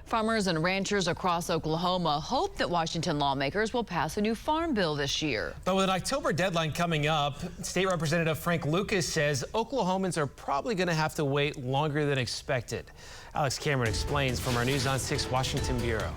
Farmers and ranchers across Oklahoma hope that Washington lawmakers will pass a new farm bill this year. But with an October deadline coming up, State Representative Frank Lucas says Oklahomans are probably going to have to wait longer than expected. Alex Cameron explains from our News on 6 Washington Bureau.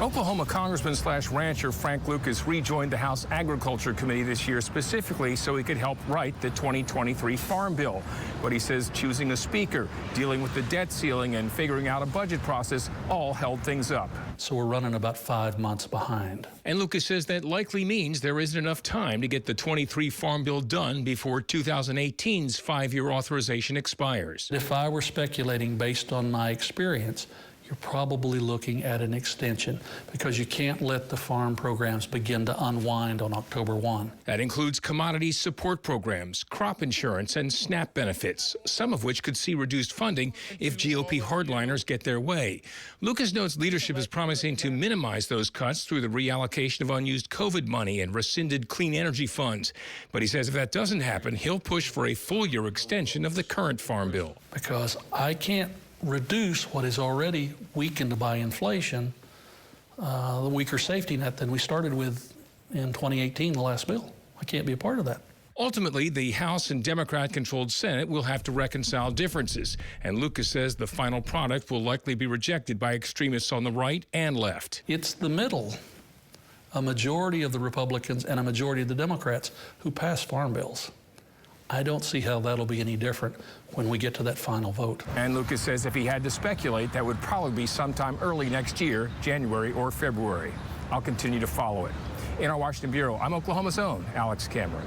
Oklahoma Congressman/rancher Frank Lucas rejoined the House Agriculture Committee this year specifically so he could help write the 2023 Farm Bill. But he says choosing a speaker, dealing with the debt ceiling, and figuring out a budget process all held things up. So we're running about 5 months behind. And Lucas says that likely means there isn't enough time to get the 23 Farm Bill done before 2018's 5-year authorization expires. If I were speculating based on my experience, you're probably looking at an extension because you can't let the farm programs begin to unwind on October 1. That includes commodity support programs, crop insurance, and SNAP benefits, some of which could see reduced funding if GOP hardliners get their way. Lucas notes leadership is promising to minimize those cuts through the reallocation of unused COVID money and rescinded clean energy funds. But he says if that doesn't happen, he'll push for a full-year extension of the current farm bill. Because I can't reduce what is already weakened by inflation, the weaker safety net than we started with in 2018, the last bill. I can't be a part of that. Ultimately, the House and Democrat-controlled Senate will have to reconcile differences, and Lucas says the final product will likely be rejected by extremists on the right and left. It's the middle, a majority of the Republicans and a majority of the Democrats who pass farm bills. I don't see how that'll be any different when we get to that final vote. And Lucas says if he had to speculate, that would probably be sometime early next year, January or February. I'll continue to follow it. In our Washington Bureau, I'm Oklahoma's own Alex Cameron.